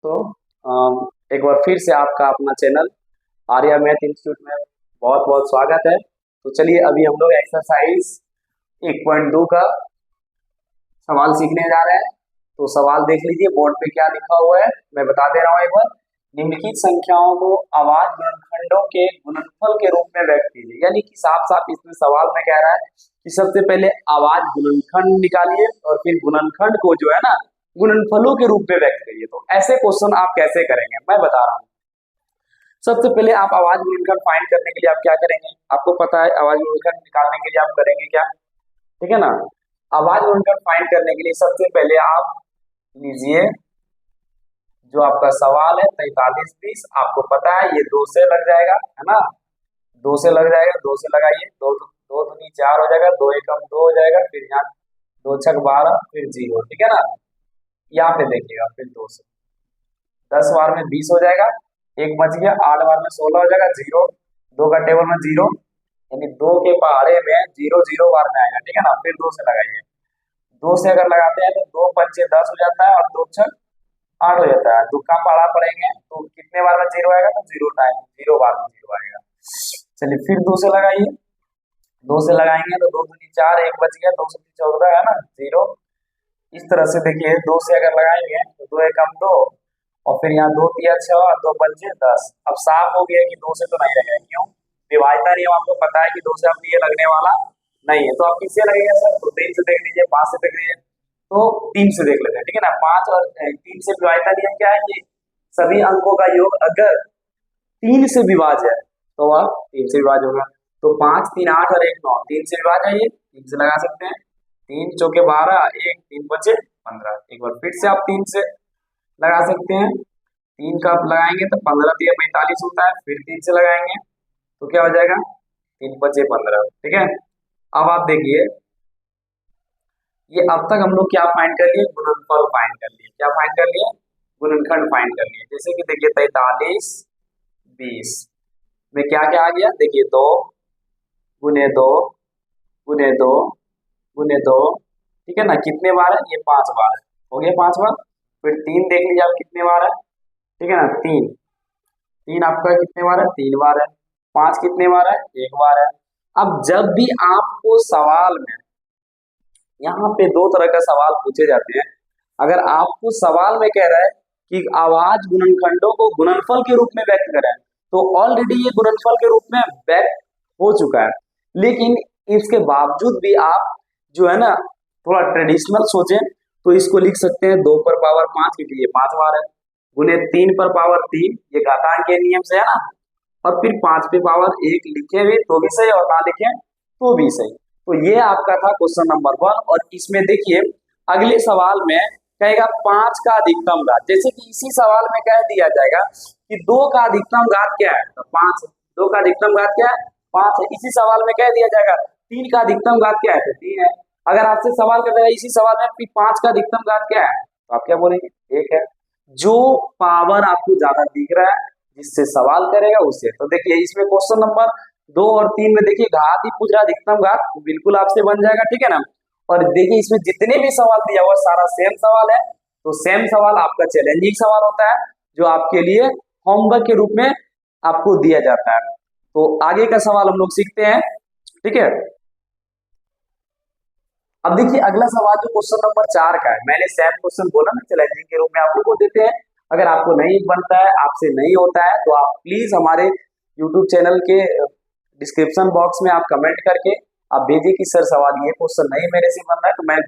तो एक बार फिर से आपका अपना चैनल आर्या मैथ इंस्टीट्यूट में बहुत बहुत स्वागत है। तो चलिए अभी हम लोग एक्सरसाइज 1.2 का सवाल सीखने जा रहे हैं। तो सवाल देख लीजिए बोर्ड पे क्या लिखा हुआ है, मैं बता दे रहा हूँ एक बार। निम्नलिखित संख्याओं को अवाज गुणनखंडों के गुणनफल के रूप में व्यक्त कीजिए। यानी कि साफ साफ इसमें सवाल में कह रहा है कि सबसे पहले आवाज गुणनखंड निकालिए और फिर गुणनखंड को जो है ना गुणनफलों के रूप में व्यक्त करिए। तो ऐसे क्वेश्चन आप कैसे करेंगे मैं बता रहा हूँ। सबसे पहले आप आवाज गुणनखंड फाइंड करने के लिए आप क्या करेंगे, आपको पता है आवाज गुणनखंड निकालने के लिए आप करेंगे क्या, ठीक है ना। आवाज गुणनखंड फाइंड करने के लिए सबसे पहले आप लीजिए जो आपका सवाल है 43 20, आपको पता है ये 2 से लग जाएगा, है ना। 2 से लग जाएगा, 2 से लगाइए, 2 2 दूनी 4 हो जाएगा, 2 एकम 2 हो जाएगा, फिर यहाँ 2 छक 12, फिर 0, ठीक है ना। यहाँ पे देखिएगा फिर 2 से 10 बार में 20 हो जाएगा, एक बच गया, 8 बार में 16 हो जाएगा, 0 2 का टेबल में 0, यानी 2 के पहाड़े में 0 0 बार में आएगा, ठीक है ना। फिर 2 से लगाइए, 2 से अगर लगाते हैं तो 2 पंचे 10 हो जाता है और 2 छक 8 हो जाता है। दुक्का पढ़ा पड़ेंगे तो कितने बार में 0 आएगा, तो 0 टाइम 0 बार में 0 आएगा। चलिए फिर 2 से लगाइए, 2 से लगाएंगे तो 2 दूनी 4, एक बच गया, 2 से 14 है ना 0। इस तरह से देखिए 2 से अगर लगाएंगे तो 2 एकम 2 और फिर यहाँ 2 तिया 6 और 2 पंचे 10। अब साफ हो गया कि 2 से तो नहीं लगेगा, क्यों, विभाज्यता नियम आपको पता है कि 2 से अब ये लगने वाला नहीं है। तो आप किससे लगेगा सर, तो 3 से देख लीजिए, 5 से देख लीजिए, तो 3 से देख लेते हैं, ठीक है ना। 5 और 3 से विभाज्यता नियम क्या है कि सभी अंकों का योग अगर 3 से विभाज्य है तो वह 3 से विभाज्य होगा। तो 5 3 8 और 1 9, 3 से विभाज्य है, ये 3 से लगा सकते हैं। 3 चौके 12, 1 3 बचे 15। एक बार फिर से आप 3 से लगा सकते हैं, 3 का आप लगाएंगे तो 15 3 45 होता है, फिर 3 से लगाएंगे तो क्या हो जाएगा 3 बचे 15, ठीक है। अब आप देखिए ये अब तक हम लोग क्या फाइंड कर लिए, गुणनफल फाइंड कर लिए, क्या फाइंड कर लिए, गुणनखंड फाइंड कर लिए। जैसे कि देखिए 43 20 में क्या क्या आ गया, देखिए 2 गुने 2 गुने 2 गुने 2, ठीक है ना। कितने बार है, ये 5 बार है, हो गया 5 बार। फिर 3 देख लीजिए आप कितने बार है, ठीक है ना। 3 आपका कितने बार है, 3 बार है। 5 कितने बार है, 1 बार है। अब जब भी आपको सवाल में यहाँ पे 2 तरह का सवाल पूछे जाते हैं। अगर आपको सवाल में कह रहा है कि आवाज गुणनखंडों को गुणनफल के रूप में व्यक्त करें, तो ऑलरेडी ये गुणनफल के रूप में व्यक्त हो चुका है, लेकिन इसके बावजूद भी आप जो है ना थोड़ा ट्रेडिशनल सोचें तो इसको लिख सकते हैं 2 पर पावर 5, क्योंकि ये 5 बार है, गुने 3 पर पावर 3, ये घातांक के नियम से है ना, और फिर 5 पे पावर 1 लिखे हुए तो भी सही और ना लिखे तो भी सही। तो ये आपका था क्वेश्चन नंबर 1। और इसमें देखिए अगले सवाल में कहेगा 5 का अधिकतम घात। जैसे कि इसी सवाल में कह दिया जाएगा कि 2 का अधिकतम घात क्या है, तो 5 है। 2 का अधिकतम घात क्या है, 5 है। इसी सवाल में कह दिया जाएगा 3 का अधिकतम घात क्या है, तो 3 है। अगर आपसे सवाल कर देगा इसी सवाल में 5 का अधिकतम घात क्या है, तो आप क्या बोलेंगे, 1 है। जो पावर आपको ज्यादा दिख रहा है जिससे सवाल करेगा उससे। तो देखिए इसमें क्वेश्चन नंबर 2 और 3 में देखिए घात ही पूछ रहा, अधिकतम घात बिल्कुल आपसे बन जाएगा, ठीक है ना। और देखिए इसमें जितने भी सवाल दिया हुआ सारा सेम सवाल है, तो सेम सवाल आपका चैलेंजिंग सवाल होता है जो आपके लिए होमवर्क के रूप में आपको दिया जाता है। तो आगे का सवाल हम लोग सीखते हैं, ठीक है। अब देखिए अगला सवाल जो क्वेश्चन नंबर 4 का है, मैंने सेम क्वेश्चन बोला ना चैलेंजिंग के रूप में आप लोग को देते हैं। अगर आपको नहीं बनता है, आपसे नहीं होता है, तो आप प्लीज हमारे यूट्यूब चैनल के डिस्क्रिप्शन बॉक्स में आप कमेंट करके आप भेजिए कि सर सवाल ये क्वेश्चन नहीं मेरे से बन रहा है, तो मैं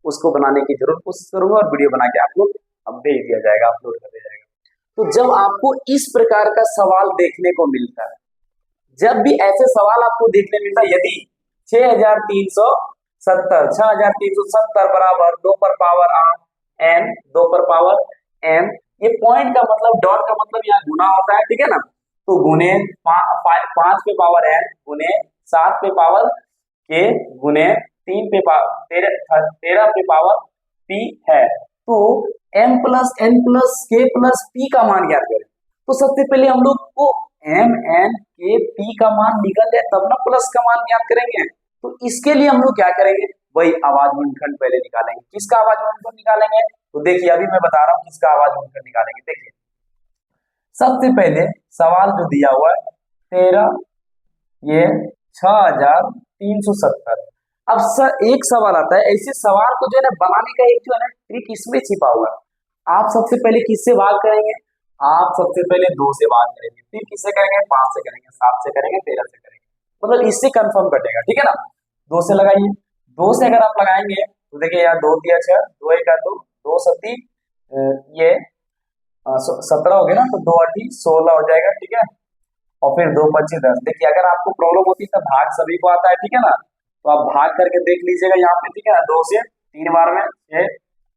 उसको बनाने की जरूर कोशिश करूंगा और वीडियो बना के आप लोग अब भेज दिया जाएगा, अपलोड कर दिया जाएगा। तो जब आपको इस प्रकार का सवाल देखने को मिलता है, जब भी ऐसे सवाल आपको देखने मिलता है, यदि 6370 बराबर 2 पर पावर n 2 पर पावर m, ये पॉइंट का मतलब डॉट का मतलब यहाँ गुना होता है, ठीक है ना। तो गुने 5 पे पावर n गुने 7 पे पावर k गुने 3 पे पावर 13 पे पावर p है। तो m plus n plus k plus p का मान ज्ञात करें। तो सबसे पहले हम लोग को m n k p का मान निकल जाए तब ना प्लस का मान ज्ञात करेंगे। तो इसके लिए हम लोग क्या करेंगे, वही आवाज गुणनखंड पहले निकालेंगे। किसका आवाज गुणनखंड निकालेंगे? तो देखिए अभी मैं बता रहा हूँ किसका आवाज गुणनखंड निकालेंगे। देखिए सबसे पहले सवाल जो दिया हुआ है 13 ये 6370। अब एक सवाल आता है, ऐसे सवाल को जो है ना बनाने का एक जो है ना ट्रिक इसमें छिपा हुआ है। आप सबसे पहले किससे भाग करेंगे? आप सबसे पहले 2 से भाग करेंगे, फिर किससे करेंगे? 5 से करेंगे, 7 से करेंगे, 13 से करेंगे, मतलब इससे कंफर्म कटेगा। ठीक है ना? 2 से लगाइए। 2 से अगर आप लगाएंगे तो देखिए यार 2 दिया 6, 2 1 2, 2 सती ये 17 हो गया ना, तो 2 8 16 हो जाएगा। ठीक है, और फिर 2 25 10। देखिए अगर आपको प्रॉब्लम होती है तो भाग सभी को आता है। ठीक है ना? तो आप भाग करके देख लीजिएगा यहाँ पे। ठीक है, 2 से 3 बार में 6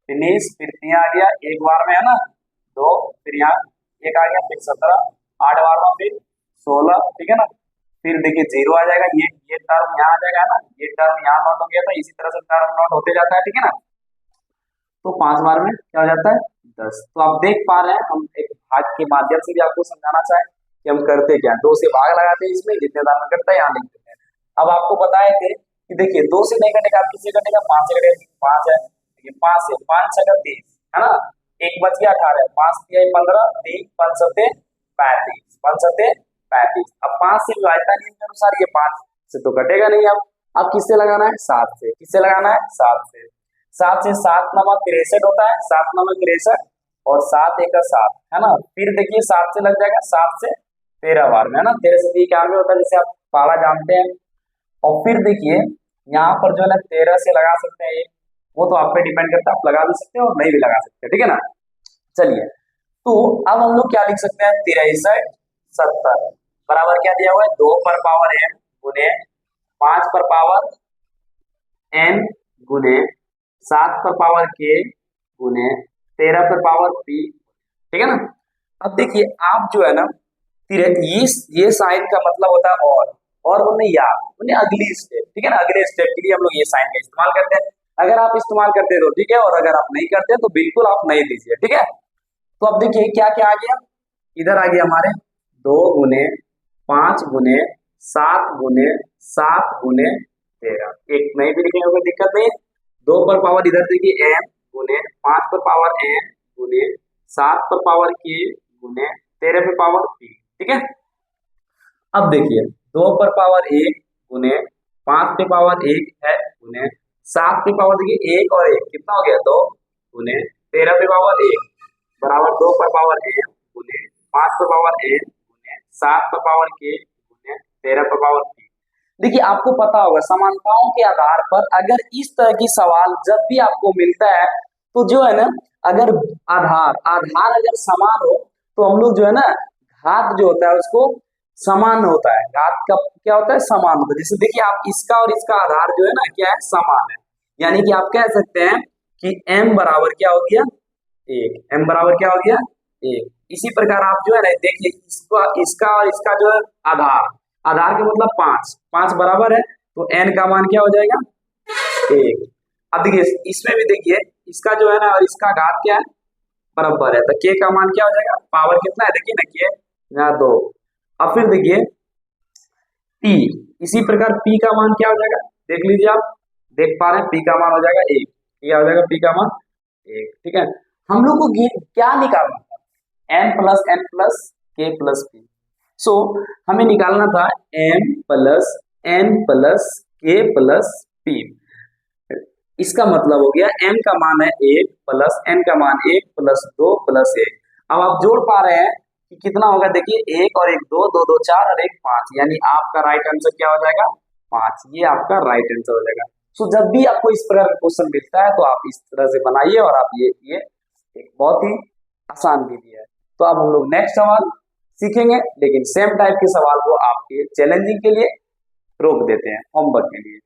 19, फिर 3 आ गया, एक बार में है ना 2, फिर यहाँ 1 आ गया, फिर 17, 8 बार में फिर 16। ठीक है ना? फिर देखिए 0 आ जाएगा, ये टर्म यहाँ आ जाएगा ना, ये टर्म यहाँ नोट हो गया था, इसी तरह से टर्म नोट होते जाता है। ठीक है ना? तो 5 बार में क्या हो जाता है? 10। तो आप देख पा रहे हैं, हम एक भाग के माध्यम से भी आपको समझाना चाहें कि हम करते क्या है। 2 से भाग लगाते हैं, इसमें जितने दार में करता है यहाँ लिख देते हैं। अब आपको बताए थे कि देखिए 2 से नहीं कटेगा, आप किससे कटेगा? 5 से कटेगा। 5 है, देखिए 5 से 5 6 30 है ना, एक बच गया 18, 5 3 15, 3 5 7 35, 5 7 35। अब 5 से विभाज्यता नियम के अनुसार ये 5 से तो कटेगा नहीं। अब किससे लगाना है? 7 से। किससे लगाना है? 7 से। 7 से 7 नमक 63 होता है, 7 नमक 63, और 7 एक 7 है ना। फिर देखिए 7 से लग जाएगा, 7 से 13 बार में है ना, 13 से 91 होता है, जैसे आप पाला जानते हैं। और फिर देखिए यहाँ पर जो है ना 13 से लगा सकते हैं, वो तो आप पे डिपेंड करता है, आप लगा भी सकते हो और नहीं भी लगा सकते। ठीक है ना? चलिए, तो अब हम लोग क्या लिख सकते हैं? 63 70 बराबर क्या दिया हुआ है? 2 पर पावर m गुने 5 पर पावर n गुने 7 पर पावर k गुने 13 पर पावर p। ठीक है ना? अब देखिए आप जो है ना ये साइन का मतलब होता है और उन्हें या उन्हें अगली स्टेप। ठीक है ना? अगले स्टेप के लिए हम लोग ये साइन का इस्तेमाल करते हैं। अगर आप इस्तेमाल करते हैं तो ठीक है, और अगर आप नहीं करते तो बिल्कुल आप नहीं दीजिए। ठीक है? तो अब देखिए क्या क्या आ गया, इधर आ गया हमारे 2 गुने 5 गुने 7 गुने 7 गुने 13। एक नहीं भी लिखने में कोई दिक्कत नहीं। 2 पर पावर इधर देखिए m गुने 5 पर पावर n गुने 7 पर पावर k गुने 13 पर पावर p। ठीक है? अब देखिए 2 पर पावर 1 गुने 5 पे पावर 1 है गुने 7 पे पावर देखिए 1 और 1 कितना हो गया? 2 गुने 13 पे पावर 1 बराबर 2 पर पावर m गुने 5 पर पावर n गुने 7 पर पावर k गुने 13 पर पावर p। देखिए आपको पता होगा समानताओं के आधार पर अगर इस तरह की सवाल जब भी आपको मिलता है तो जो है ना, अगर आधार अगर समान हो तो हम लोग जो है ना घात जो होता है उसको समान होता है। घात का क्या होता है? समान होता है। जैसे देखिए आप इसका और इसका आधार जो है ना क्या है? समान है। यानी कि आप कह सकते हैं कि m बराबर क्या हो गया? 1। m बराबर क्या हो गया? 1। इसी प्रकार आप जो है ना देखिए इसका और इसका जो है आधार के मतलब 5 बराबर है, तो n का मान क्या हो जाएगा? 1। अब देखिए इसमें भी देखिए इसका जो है ना और इसका घात क्या है? बराबर है, तो k का मान क्या हो जाएगा? पावर कितना है देखिए ना, k यहाँ 2। अब फिर देखिए p, इसी प्रकार p का मान क्या हो जाएगा? देख लीजिए आप, देख पा रहे हैं p का मान हो जाएगा 1। क्या हो जाएगा? p का मान 1। ठीक है? हम लोग को क्या निकालना था? m plus n plus k plus p। सो हमें निकालना था m plus n plus k plus p। इसका मतलब हो गया m का मान है 1 प्लस n का मान 1 प्लस 2 प्लस 1। अब आप जोड़ पा रहे हैं कि कितना होगा? देखिए 1 और 1 2, 2 2 4 और 1 5, यानी आपका राइट आंसर क्या हो जाएगा? 5। ये आपका राइट आंसर हो जाएगा। सो जब भी आपको इस प्रकार का क्वेश्चन मिलता है तो आप इस तरह से बनाइए, और आप ये एक बहुत ही आसान विधि है। तो अब हम लोग नेक्स्ट सवाल सीखेंगे, लेकिन सेम टाइप के सवाल को आपके चैलेंजिंग के लिए रोक देते हैं होमवर्क के लिए।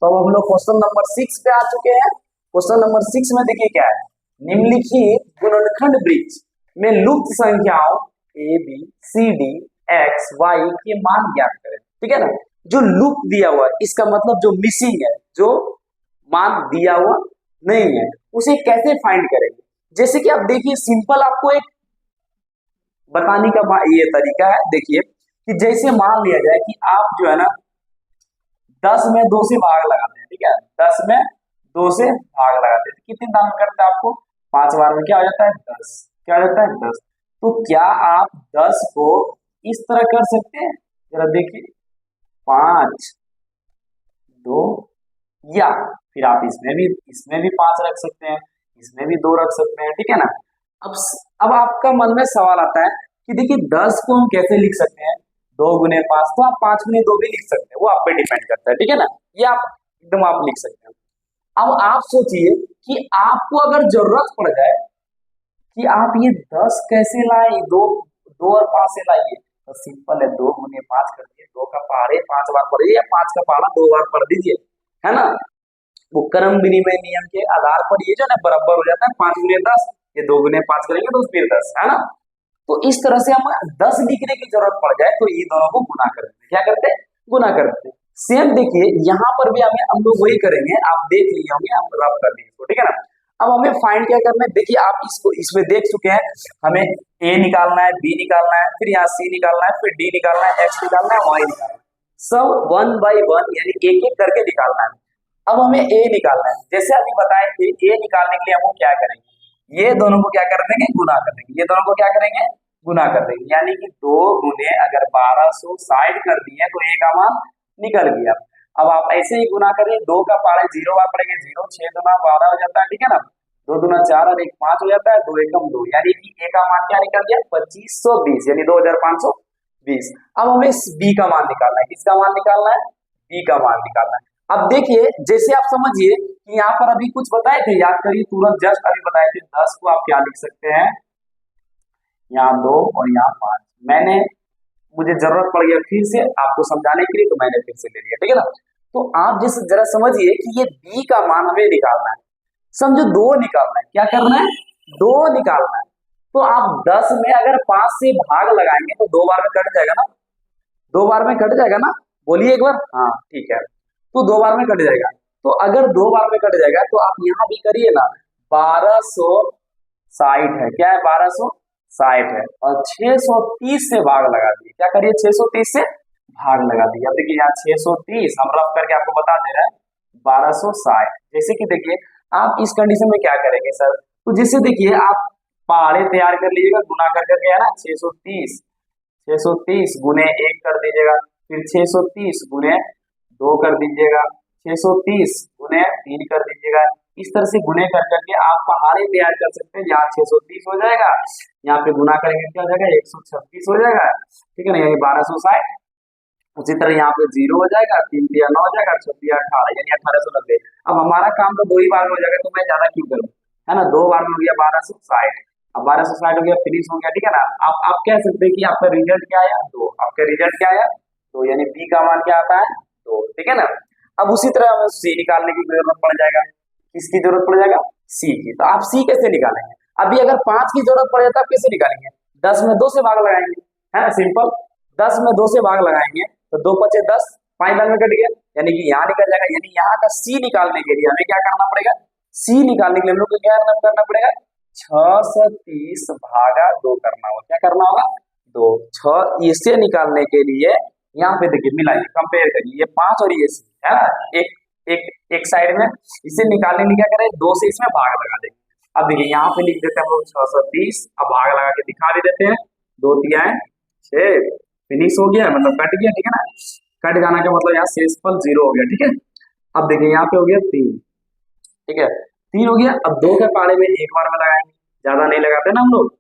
तो अब हम लोग क्वेश्चन नंबर 6 पे आ चुके हैं। क्वेश्चन नंबर 6 में देखिए क्या है, निम्नलिखित गुणनखंड वृक्ष में लुप्त संख्याओं a b c d x y के मान ज्ञात करें। ठीक है ना? जो लुप्त दिया हुआ है इसका मतलब जो मिसिंग है, जो मान दिया हुआ नहीं है, उसे कैसे फाइंड करेंगे? जैसे कि आप देखिए सिंपल आपको एक बताने का ये तरीका है। देखिए कि जैसे मान लिया जाए कि आप जो है ना 10 में 2 से भाग लगाते हैं। ठीक ठीक है, 10 में 2 से भाग लगाते हैं, कितनी दान करते हैं आपको 5 बार में क्या हो जाता है 10, क्या हो जाता है 10। तो क्या आप 10 को इस तरह कर सकते हैं, जरा देखिए 5 2, या फिर आप इसमें भी 5 रख सकते हैं, इसमें भी 2 रख सकते हैं, ठीक है ना। अब आपका मन में सवाल आता है कि देखिए 10 को हम कैसे लिख सकते हैं, 2 गुने 5, तो आप 5 गुने 2 भी लिख सकते हैं, वो आप पे डिपेंड करता है, ठीक है ना, ये आप एकदम आप लिख सकते हैं। अब आप सोचिए कि आपको अगर जरूरत पड़ जाए कि आप ये 10 कैसे लाए, दो दो और 5 से लाइए, तो सिंपल है, 2 गुने 5 कर दिए, 2 का पहाड़े 5 बार पढ़ दीजिए, 5 का पहाड़ा 2 बार पढ़ दीजिए, है ना। वो क्रम विनिमय नियम के आधार पर ये जो है ना बराबर हो जाता है, 5 गुने 10, ये 2 गुने 5 करेंगे तो फिर 10, है ना। तो इस तरह से हम 10 लिखने की जरूरत पड़ जाए तो ये दोनों को गुना करते हैं, क्या करते हैं, गुना करते हैं। सेम देखिए यहाँ पर भी हम लोग वही करेंगे, आप देख लिए होंगे, हम रफ कर दिए इसको, ठीक है ना। अब हमें फाइंड क्या करना है, देखिए आप इसमें देख चुके हैं, हमें ए निकालना है, बी निकालना है, फिर यहाँ सी निकालना है, फिर डी निकालना है, एक्स निकालना है, वाई निकालना है, सब 1 बाई 1 यानी एक एक करके निकालना है। अब हमें ए निकालना है, जैसे अभी बताए थे, ए निकालने के लिए हम क्या करेंगे, ये दोनों को क्या कर देंगे, गुना कर देंगे, ये दोनों को क्या करेंगे, गुना कर देंगे, यानी कि 2 गुने अगर 1260 कर दिए तो ए का मान निकल गया। अब आप ऐसे ही गुना करिए, 2 का पहाड़े 0 बार पड़ेंगे, 0 6 दुना 12 हो जाता है, ठीक है ना, 2 दुना 4 और 1 5 हो जाता है, 2 एकम 2, यानी कि ए का मान क्या निकल गया 2520 यानी 2520। अब हमें बी का मान निकालना है, किसका मान निकालना है, बी का मान निकालना है। अब देखिए जैसे आप समझिए कि यहाँ पर अभी कुछ बताए थे, याद करिए तुरंत, जस्ट अभी बताए थे, 10 को आप क्या लिख सकते हैं, यहाँ 2 और यहाँ 5, मुझे जरूरत पड़ गई फिर से आपको समझाने के लिए, तो मैंने फिर से ले लिया, ठीक है ना। तो आप जैसे जरा समझिए कि ये बी का मान हमें निकालना है, समझो 2 निकालना है, क्या करना है, 2 निकालना है। तो आप 10 में अगर 5 से भाग लगाएंगे तो 2 बार में कट जाएगा ना, 2 बार में कट जाएगा ना, बोलिए एक बार, हाँ ठीक है, तो 2 बार में कट जाएगा। तो अगर 2 बार में कट जाएगा तो आप यहाँ भी करिए ना, 1260 है, क्या है 1260 है, और 630 से भाग लगा दिए, क्या करिए 630 से भाग लगा दिए। अब देखिए यहाँ 630 हम रफ करके आपको बता दे रहे हैं, 1260, जैसे कि देखिए आप इस कंडीशन में क्या करेंगे सर, तो जैसे देखिए आप पहाड़े तैयार कर लीजिएगा, गुना कर करके है ना, 630 गुने 1 कर दीजिएगा, फिर 630 गुने 2 कर दीजिएगा, 630 गुने 3 कर दीजिएगा, इस तरह से गुने कर करके आप पहाड़े तैयार कर सकते हैं। यहाँ 630 हो जाएगा, यहाँ पे गुना करेंगे क्या हो जाएगा 136 हो जाएगा, ठीक है ना, यानी 1260। उसी तरह यहाँ पे 0 हो जाएगा, 3 दिया 9 हो जाएगा, 6 दिया 18 यानी 1890। अब हमारा काम तो 2 ही बार में हो जाएगा, तो मैं ज्यादा क्यों करूँ, है ना, 2 बार में हो गया 1260, अब 1260 हो गया, फिनिश हो गया, ठीक है ना। आप कह सकते हैं कि आपका रिजल्ट क्या आया 2, आपका रिजल्ट क्या आया 2, यानी बी का मान क्या आता है 2, ठीक है ना। अब उसी तरह हमें सी निकालने की जरूरत पड़ जाएगा, किसकी जरूरत पड़ जाएगा, सी की। तो आप सी कैसे निकालेंगे, अभी अगर 5 की जरूरत पड़ जाता है आप कैसे निकालेंगे, 10 में 2 से भाग लगाएंगे, है ना, सिंपल, 10 में 2 से भाग लगाएंगे तो 2 पचे 10, 5 में कट गया, यानी कि यहाँ निकल जाएगा, यानी यहाँ का सी निकालने के लिए हमें क्या करना पड़ेगा, सी निकालने के लिए हम लोग को क्या करना पड़ेगा, 630 भागा 2 करना होगा, क्या करना होगा 2, 6 इसे निकालने के लिए यहाँ पे देखिए मिलाइए, कंपेयर करिए, ये 5 और ये सी है ना, एक साइड में, इसे निकालने के लिए क्या करें 2 से इसमें भाग लगा देंगे। अब देखिए यहाँ पे लिख देते हैं हम लोग 630, अब भाग लगा के दिखा भी देते हैं, 2 तिहाई 6, फिनिश हो गया, मतलब कट गया, ठीक है ना, कट जाना का मतलब यहाँ शेषफल 0 हो गया, ठीक है। अब देखिए यहाँ पे हो गया 3, ठीक है, 3 हो गया। अब 2 के पहाड़े में 1 बार में लगाएंगे, ज्यादा नहीं लगाते ना हम लोग,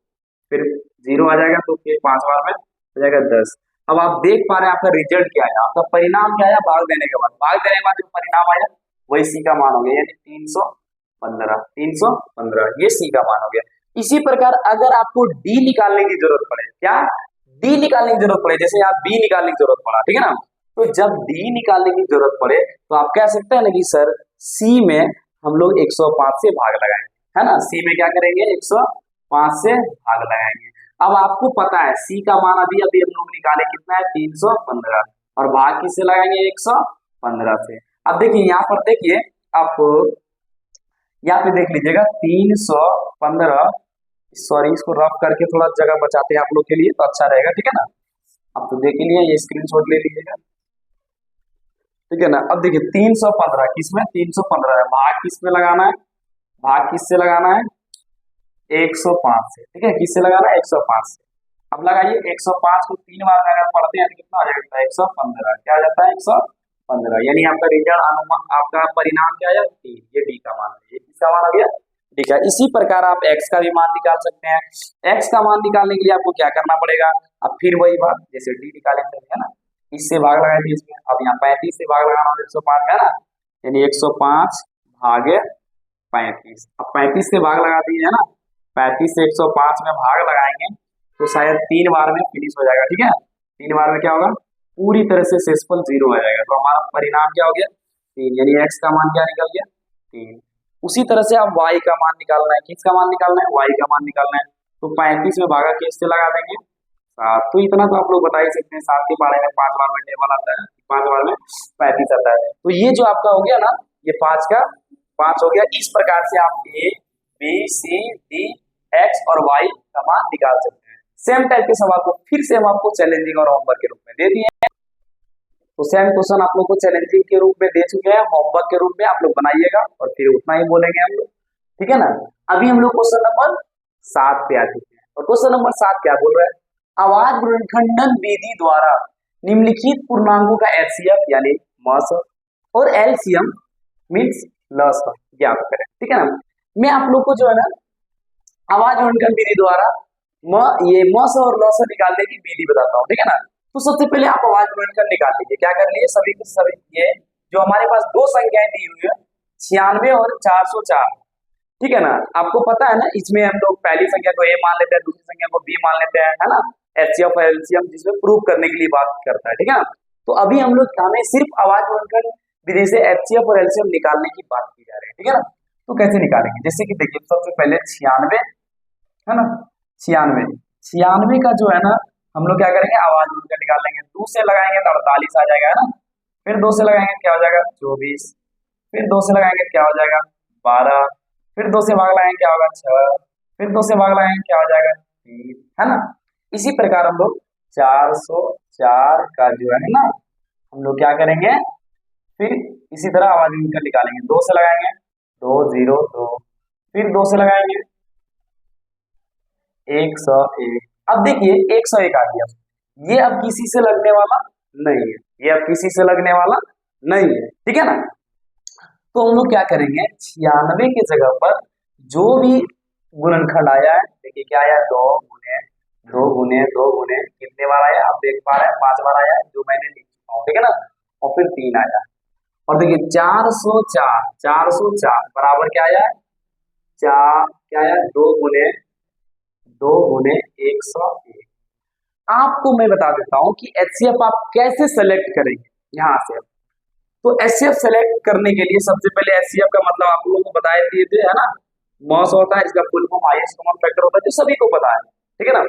फिर 0 आ जाएगा, तो फिर 5 बार में हो जाएगा 10। अब आप देख पा रहे हैं आपका रिजल्ट क्या आया, आपका परिणाम क्या आया, भाग देने के बाद, भाग देने के बाद जो परिणाम आया वही सी का मान हो गया, यानी 315 ये सी का मान हो गया। इसी प्रकार अगर आपको डी निकालने की जरूरत पड़े, क्या डी निकालने की जरूरत पड़े, जैसे यहाँ बी निकालने की जरूरत पड़ा, ठीक है ना, तो जब डी निकालने की जरूरत पड़े तो आप कह सकते हैं ना कि सर सी में हम लोग 105 से भाग लगाएंगे, है ना, सी में क्या करेंगे 105 से भाग लगाएंगे। अब आपको पता है सी का मान अभी हम लोग निकाले कितना है 315, और भाग किससे लगाएंगे 115 से। अब देखिए यहाँ पर देखिए आप यहाँ पे देख लीजिएगा 315, सॉरी इसको रफ करके थोड़ा जगह बचाते हैं आप लोग के लिए तो अच्छा रहेगा, ठीक है ना। आप तो देख लिए, ये स्क्रीनशॉट ले लीजिएगा, ठीक है ना। अब देखिए 315 किसमें, 315 है, भाग किस में लगाना है, भाग किससे लगाना है, 105 से, ठीक है, किससे लगाना है, 105 से। अब लगाइए 105 को 3 बार में अगर पढ़ते हैं तो कितना आ जाएगा, 115, क्या आ जाता है 115, यानी आपका रिजल्ट अनुमान, आपका परिणाम क्या है 3, ये डी का मान है, ये किसका मान आ गया, ठीक है। इसी प्रकार आप x का भी मान निकाल सकते हैं। x का मान निकालने के लिए आपको क्या करना पड़ेगा, अब फिर वही बात, जैसे d निकाले थे है ना, इससे भाग लगाए थे इसमें, अब यहाँ 35 से भाग लगाना 105 है ना, यानी 105 भागे 35, अब 35 से भाग लगा दिए है ना, 35 से 105 में भाग लगाएंगे तो शायद 3 बार में फिनिश हो जाएगा, ठीक है, 3 बार में क्या होगा, पूरी तरह से शेषफल 0 आ जाएगा, तो हमारा परिणाम क्या हो गया 3, यानी x का मान क्या निकल गया 3। उसी तरह से आप y का मान निकालना है, किसका मान निकालना है, y का मान निकालना है, तो 35 में भागा किससे लगा देंगे 7, तो इतना तो आप लोग बता ही सकते हैं, 7 के बारे में 5 बार में टेबल आता है, 5 बार में 35 आता है, तो ये जो आपका हो गया ना, ये 5 का 5 हो गया। इस प्रकार से आप a b c d x और y का मान निकाल सकते हैं। सेम टाइप के सवाल को फिर से हम आपको चैलेंजिंग और होमवर्क के रूप में दे दिए हैं, तो सेम क्वेश्चन आप लोग को चैलेंजिंग के रूप में दे चुके हैं, होमवर्क के रूप में आप लोग बनाइएगा और फिर उतना ही बोलेंगे हम लोग, ठीक है ना। अभी हम लोग क्वेश्चन नंबर 7 पे आ चुके हैं, और क्वेश्चन नंबर 7 क्या बोल रहा है, आवाज गुणनखंडन विधि द्वारा निम्नलिखित पूर्णांकों का एचसीएफ यानी मस और एलसीएम मीन्स लस ज्ञात करें, ठीक है ना। मैं आप लोग को जो है ना आवाज गुणनखंड विधि द्वारा ये मस और लस निकालने की विधि बताता हूँ, ठीक है ना। तो सबसे पहले आप आवाज गुणनखंड निकाल लीजिए, क्या कर लिए सभी के सभी, ये जो हमारे पास दो संख्याएं दी हुई है 96 और 404, ठीक है ना, आपको पता है ना, इसमें हम लोग पहली संख्या को a मान लेते हैं, दूसरी संख्या को b मान लेते हैं, है ना, एचसीएफ और एलसीएम जिसमें प्रूव करने के लिए बात करता है, ठीक है ना। तो अभी हम लोग हमें सिर्फ आवाज गुणनखंड विधि से एचसीएफ और एलसीएम निकालने की बात की जा रही है, ठीक है ना। तो कैसे निकालेंगे, जैसे कि देखिए सबसे पहले 96 है ना, 96 का जो है ना हम लोग क्या करेंगे, आवाज गुणनखंड निकाल लेंगे, 2 से लगाएंगे तो 48 आ जाएगा, है ना, फिर 2 से लगाएंगे क्या हो जाएगा 24, फिर 2 से लगाएंगे क्या हो जाएगा 12, फिर 2 से भाग लगाएंगे क्या होगा 6, फिर 2 से भाग लगाएंगे क्या हो जाएगा 3, है ना। इसी प्रकार हम लोग 404 का जो है ना हम लोग क्या करेंगे, फिर इसी तरह आवाज गुणनखंड निकालेंगे, 2 से लगाएंगे 202, फिर 2 से लगाएंगे 101। अब देखिए 101 आ गया, ये अब किसी से लगने वाला नहीं है, ये अब किसी से लगने वाला नहीं है, ठीक है ना। तो हम लोग क्या करेंगे, 96 की जगह पर जो भी गुणनखंड आया है, देखिए क्या आया 2 गुने 2 गुने 2 गुने, कितने बार आया आप देख पा रहे हैं 5 बार आया जो मैंने लिख चुका हूँ, ठीक है ना, और फिर 3 आया, और देखिए 404 बराबर क्या आया, 4 क्या आया 2 गुने 101। आपको मैं बता देता हूं कि एचसीएफ आप कैसे सेलेक्ट करेंगे, यहां से तो एचसीएफ सेलेक्ट करने के लिए सबसे पहले एचसीएफ का मतलब आप लोगों को बताए दिए थे, है ना, मॉस होता है, इसका full form highest common factor होता है, जो सभी को पता है, ठीक है ना,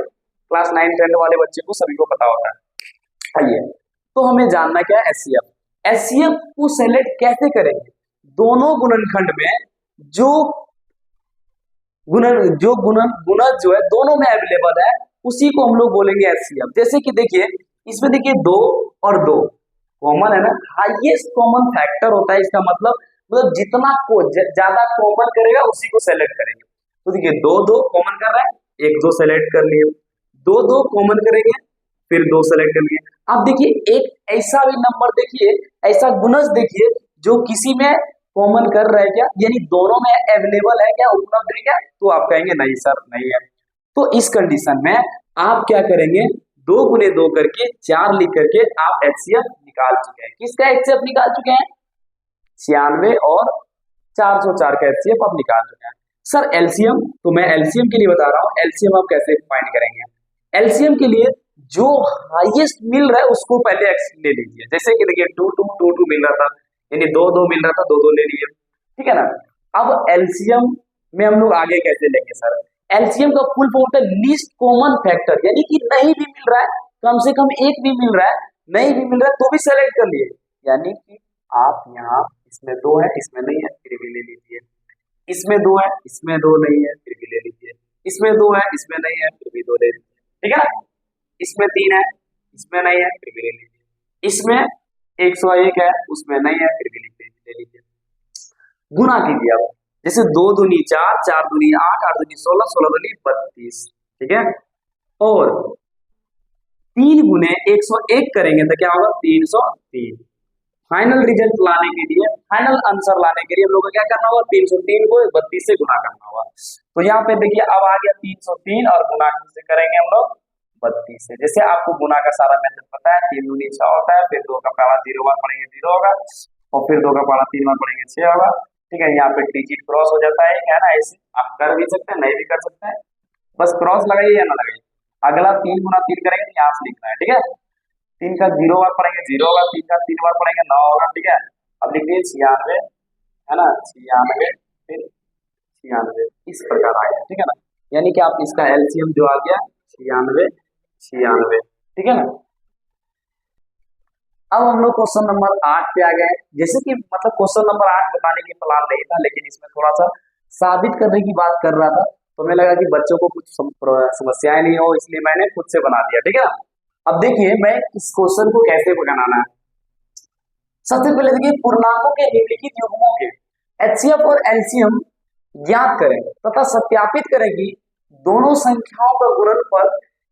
क्लास 9 10 वाले बच्चे को सभी को पता होता है। आइए तो हमें जानना क्या है एचसीएफ, एचसीएफ को सेलेक्ट कैसे करेंगे, दोनों गुणनखंड में जो गुणज जो है दोनों में अवेलेबल है उसी को हम लोग बोलेंगे एचसीएफ। जैसे कि देखिए इसमें देखिए 2 और 2 कॉमन है ना, हाईएस्ट कॉमन फैक्टर होता है, इसका मतलब जितना को ज्यादा कॉमन करेगा उसी को सेलेक्ट करेंगे। तो देखिए 2 2 कॉमन कर रहा है, 1 2 सेलेक्ट कर लिए, 2 2 कॉमन करेंगे फिर 2 सेलेक्ट कर लिए। अब देखिए एक ऐसा भी नंबर देखिए, ऐसा गुणज देखिए जो किसी में कॉमन कर रहा है क्या, यानी दोनों में अवेलेबल है क्या, उपलब्ध है क्या, तो आप कहेंगे नहीं सर नहीं है। तो इस कंडीशन में आप क्या करेंगे, 2 गुने 2 करके 4 लिख करके आप एचसीएफ निकाल चुके हैं, किसका एचसीएफ निकाल चुके हैं 96 और 404 का एचसीएफ आप निकाल चुके हैं। सर एलसीएम, तो मैं एलसीएम के लिए बता रहा हूँ, एलसीएम आप कैसे फाइंड करेंगे, एलसीएम के लिए जो हाईएस्ट मिल रहा है उसको पहले ले लीजिए, जैसे कि देखिए 2 2 2 2 मिल रहा था, यानी 2 2 मिल रहा था 2 2 ले लिए, ठीक है ना। अब एलसीएम में हम लोग आगे कैसे लेंगे सर, एलसीएम का फुल फॉर्म होता है लीस्ट कॉमन फैक्टर, यानी कि नहीं भी मिल रहा है कम से कम एक भी मिल रहा है, नहीं भी मिल रहा है तो भी सेलेक्ट कर लिए, यानी कि आप यहाँ इसमें 2 है इसमें नहीं है फिर भी ले लीजिए, इसमें 2 है इसमें 2 नहीं है फिर भी ले लीजिए, इसमें 2 है इसमें नहीं है फिर भी 2 ले लीजिए, ठीक है ना, इसमें 3 है इसमें नहीं है फिर भी ले लीजिए, इसमें 101 है, उसमें नहीं है, फिर भी ले लीजिए। गुना कीजिए अब, जैसे 2 दूनी 4, 4 दूनी 8, 8 दूनी 16, 16 दूनी 32, ठीक है। और 3 गुने 101 करेंगे तो क्या होगा, 303। फाइनल रिजल्ट लाने के लिए, फाइनल आंसर लाने के लिए हम लोग को क्या करना होगा, 303 को 32 से गुना करना होगा। तो यहाँ पे देखिए अब आ गया 303 और गुना किससे करेंगे हम लोग, 32 से। जैसे आपको गुना का सारा मेथड पता है, 3 दूनी 6 होता है, फिर 2 का पहाड़ा 0 बार पढ़ेंगे 0 होगा, और फिर 2 का पहाड़ा 3 बार पढ़ेंगे 6 होगा, ठीक है। यहाँ पे डिजिट क्रॉस हो जाता है ना, ऐसे आप कर भी सकते हैं, नहीं भी कर सकते हैं, बस क्रॉस लगाइए या ना लगाइए। अगला 3 गुना 3 करेंगे तो यहाँ से लिखना है, ठीक है। 3 का 0 बार पढ़ेंगे 0 होगा, 3 का 3 बार पढ़ेंगे 9 होगा, ठीक है। अब लिखिए 96, है ना, 96 फिर 96, इस प्रकार आएगा, ठीक है ना। यानी कि आप इसका एलसीएम जो आ गया 96, 96, ठीक है ना। अब हम लोग क्वेश्चन नंबर 8 पे आ गए। जैसे कि मतलब क्वेश्चन नंबर 8 बताने की प्लान नहीं था, लेकिन इसमें थोड़ा सा साबित करने की बात कर रहा था, तो हमें लगा कि बच्चों को कुछ समस्याएं नहीं हो, इसलिए मैंने खुद से बना दिया, ठीक है ना। अब देखिए मैं इस क्वेश्चन को कैसे बनाना है। सबसे पहले देखिए पूर्णांकों के निम्नलिखित युग्मों के एचसीएफ और एलसीएम ज्ञात करें तथा सत्यापित करें कि दोनों संख्याओं का गुणनफल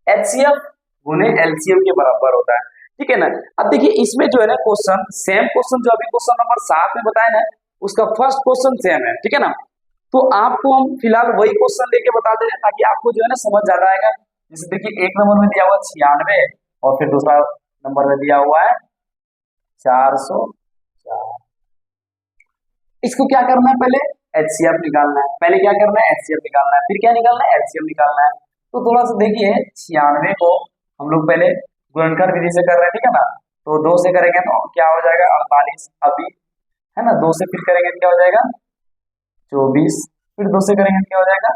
एचसीएफ गुने एलसीएम के बराबर होता है, ठीक है ना। अब देखिए इसमें जो है ना क्वेश्चन, सेम क्वेश्चन जो अभी क्वेश्चन नंबर 7 में बताया ना, उसका फर्स्ट क्वेश्चन सेम है, ठीक है ना। तो आपको हम फिलहाल वही क्वेश्चन लेके बता दे रहे हैं ताकि आपको जो है ना समझ ज्यादा आएगा। जैसे देखिए एक नंबर में दिया हुआ 96 और फिर दूसरा नंबर में दिया हुआ है 404। इसको क्या करना है, पहले एचसीएफ निकालना है। पहले क्या करना है, एचसीएफ निकालना है, फिर क्या निकालना है, एलसीएम निकालना है। तो थोड़ा सा देखिए 96 को हम लोग पहले गुणनखंड विधि से कर रहे हैं, ठीक है ना। तो 2 से करेंगे तो क्या हो जाएगा 48, अभी है ना। 2 से फिर करेंगे तो क्या हो जाएगा 24, फिर 2 से करेंगे तो क्या हो जाएगा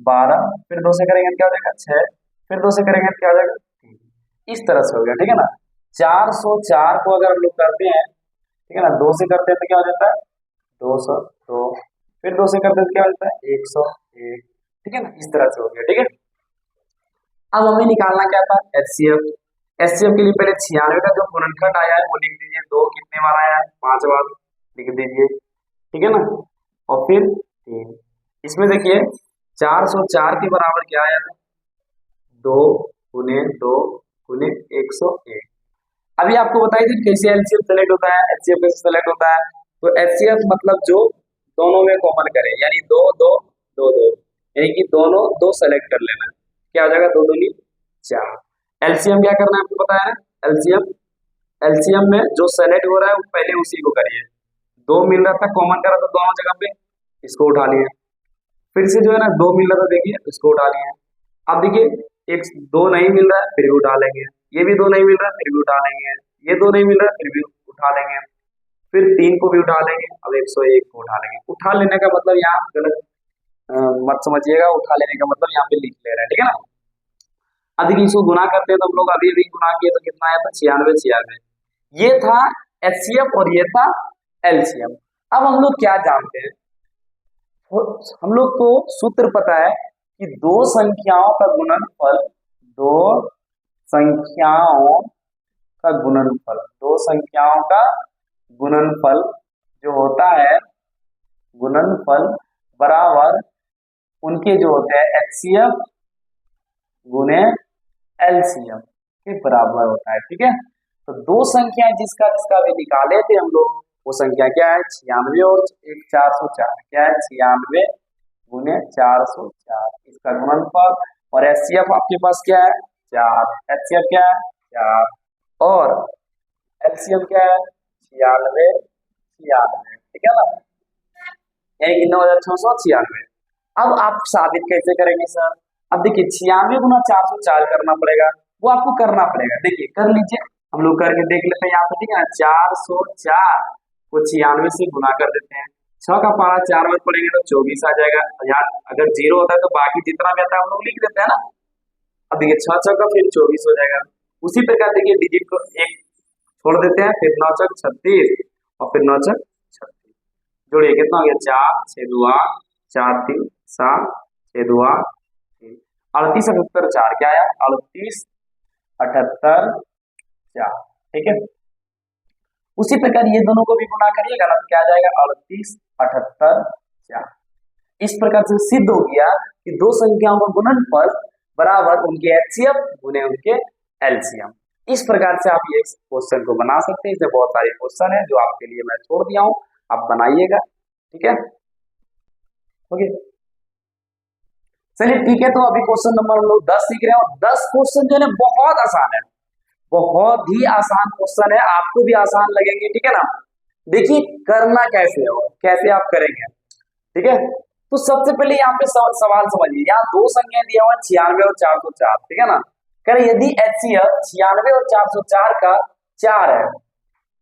12, फिर 2 से करेंगे तो क्या हो जाएगा 6, फिर 2 से करेंगे तो क्या हो जाएगा 3। इस तरह से हो गया, ठीक है ना। 404 को अगर हम लोग करते हैं, ठीक है ना, 2 से करते हैं तो क्या हो जाता है 202, फिर 2 से करते हैं तो क्या हो जाता है 101, ठीक है ना। इस तरह से हो गया, ठीक है। अब हमें निकालना क्या था, एचसीएफ। एचसीएफ के लिए पहले 96 का जो गुणनखंड आया है वो लिख दीजिए, 2 कितने बार आया है 5 बार लिख दीजिए, ठीक है ना। और फिर 3, इसमें देखिए 404 के बराबर क्या आया था 2 गुने 2 गुने 101। अभी आपको बताइए थी कैसे एलसीएम सेलेक्ट होता है, एचसीएफ कैसे सेलेक्ट होता है। तो एचसीएफ मतलब जो दोनों में कॉमन करे, यानी 2 2 2 2, यानी कि दोनों 2 सेलेक्ट कर लेना, क्या हो जाएगा 2 दूनी 4। एलसीएम क्या करना है आपको पता है, एलसीएम एलसीएम में जो सेलेक्ट हो रहा है वो पहले उसी को करिए। 2 मिल रहा था कॉमन करा तो दोनों जगह पे, इसको उठा लिए। फिर से जो है ना 2 मिल रहा था, देखिए इसको उठा लिए। अब देखिए 2 नहीं मिल रहा है फिर भी उठा लेंगे, ये भी 2 नहीं मिल रहा है फिर भी उठा लेंगे, ये 2 नहीं मिल रहा है फिर भी उठा लेंगे, फिर 3 को भी उठा लेंगे, अब 101 को उठा लेंगे। उठा लेने का मतलब यहाँ गलत मत समझिएगा, उठा लेने का मतलब यहाँ पे लिख ले रहे हैं, ठीक है ना। अब देखिए इसको गुना करते हैं तो हम लोग अभी अभी गुना किए तो कितना आया था 96 96। ये था एचसीएफ और ये था एलसीएम। अब हम लोग क्या जानते हैं, हम लोग को सूत्र पता है कि दो संख्याओं का गुणनफल, दो संख्याओं का गुणनफल, दो संख्याओं का गुणनफल जो होता है, गुणनफल बराबर उनके जो होते हैं एचसीएफ गुने एलसीएम के बराबर होता है, ठीक है। तो दो संख्या जिसका जिसका भी निकाले थे हम लोग, वो संख्या क्या है 96 और एक 404, क्या है 96 गुने 404, इसका गुणनफल। और एचसीएफ आपके पास क्या है 4, एचसीएफ क्या है 4 और एलसीएम क्या है 96 96, ठीक है ना, यानी कि 9696। अब आप साबित कैसे करेंगे सर, अब देखिए 96 गुना 404 करना पड़ेगा, वो आपको करना पड़ेगा, देखिए कर लीजिए, हम लोग करके देख लेते हैं यहाँ पे, ठीक है ना। 404 को 96 से गुना कर देते हैं, 6 का पारा 4 बार पड़ेंगे तो 24 आ जाएगा। यहाँ अगर 0 होता है तो बाकी जितना भी आता है हम लोग लिख देते हैं ना। अब देखिए 6 6 का फिर 24 हो जाएगा। उसी प्रकार देखिए डिजिट को एक छोड़ देते हैं, फिर 9 6 36 और फिर 9 6 36, जोड़िए कितना हो गया 4 6 2 8 4 3 7 6 2 8 3, 38 78 4 क्या आया 38 78 4, ठीक है। उसी प्रकार ये दोनों को भी गुना करिएगा ना, क्या आ जाएगा 38, 78, 4। इस प्रकार से सिद्ध हो गया कि दो संख्याओं का गुणनफल बराबर उनके एचसीएफ गुने उनके एलसीएम। इस प्रकार से आप ये क्वेश्चन को बना सकते हैं। इसमें बहुत सारे क्वेश्चन है जो आपके लिए मैं छोड़ दिया हूं, आप बनाइएगा, ठीक है। ओके चलिए ठीक है, तो अभी क्वेश्चन नंबर हम लोग 10 सीख रहे हैं और 10 क्वेश्चन जो है ना बहुत आसान है, बहुत ही आसान क्वेश्चन है, आपको भी आसान लगेंगे, ठीक है ना। देखिए करना कैसे हो, कैसे आप करेंगे, ठीक है। तो सबसे पहले यहाँ पे सवाल समझिए, यहाँ दो संख्या दिया हुआ 96 और 404, ठीक है ना। करें यदि एचसीएफ 96 और 404 का 4 है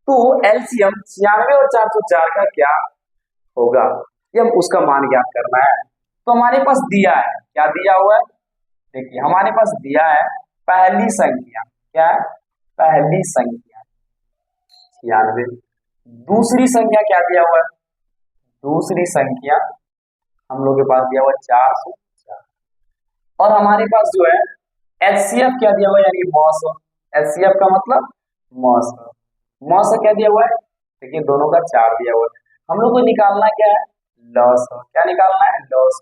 तो एलसीएम 96 और 404 का क्या होगा, ये हम उसका मान ज्ञात करना है। तो हमारे पास दिया है, क्या दिया हुआ है, देखिए हमारे पास दिया है पहली संख्या, क्या है, पहली संख्या 96, दूसरी संख्या क्या दिया हुआ है, दूसरी संख्या हम लोग के पास दिया हुआ 404 और हमारे पास जो है एचसीएफ क्या दिया हुआ है, यानी मौसम, एचसीएफ का मतलब मौसम, मौसम क्या दिया हुआ है, देखिए दोनों का 4 दिया हुआ है। हम लोग को निकालना क्या है, लॉस, क्या निकालना है, लॉस,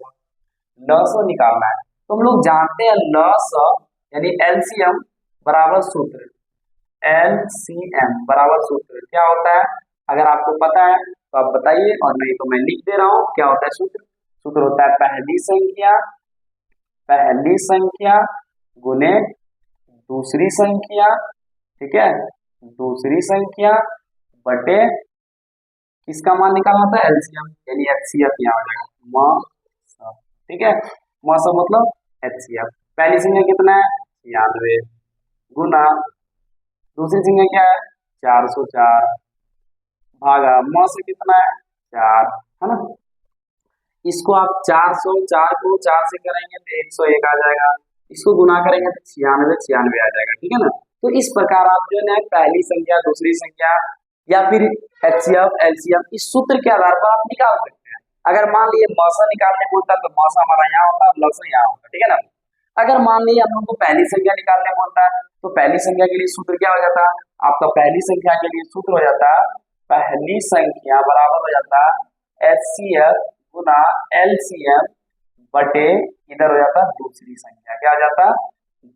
लॉस निकालना है। तो हम लोग जानते हैं लॉस यानी एलसीएम बराबर सूत्र, एलसीएम बराबर सूत्र क्या होता है, अगर आपको पता है तो आप बताइए और नहीं तो मैं लिख दे रहा हूं। क्या होता है सूत्र, सूत्र होता है पहली संख्या गुने दूसरी संख्या, ठीक है, दूसरी संख्या बटे किसका मान निकालना होता है, एलसीएम यानी एचसीएफ यहाँ हो जाएगा मौसम, ठीक है, मौसम मतलब एचसीएफ। पहली संख्या कितना है 96 गुना दूसरी संख्या क्या है 404 भागा मौसम कितना है 4, है ना। इसको आप 404 को 4 से करेंगे तो 101 आ जाएगा, इसको गुना करेंगे तो 96 आ जाएगा, ठीक है ना। तो इस प्रकार आप जो है पहली संख्या दूसरी संख्या या फिर एचसीएफ एलसीएम इस सूत्र के आधार पर आप निकाल सकते हैं। अगर मान लीजिए मौसम निकालने बोलता तो मौसम हमारा यहाँ होता है, लौसम यहाँ होता है, ठीक है ना। अगर मान लीजिए हम लोग को पहली संख्या निकालने बोलता है तो पहली संख्या के लिए सूत्र क्या हो जाता है, आपका पहली संख्या के लिए सूत्र हो जाता है पहली संख्या बराबर हो जाता है एचसीएफ गुना एलसीएम बटे इधर हो जाता है दूसरी संख्या, क्या आ जाता है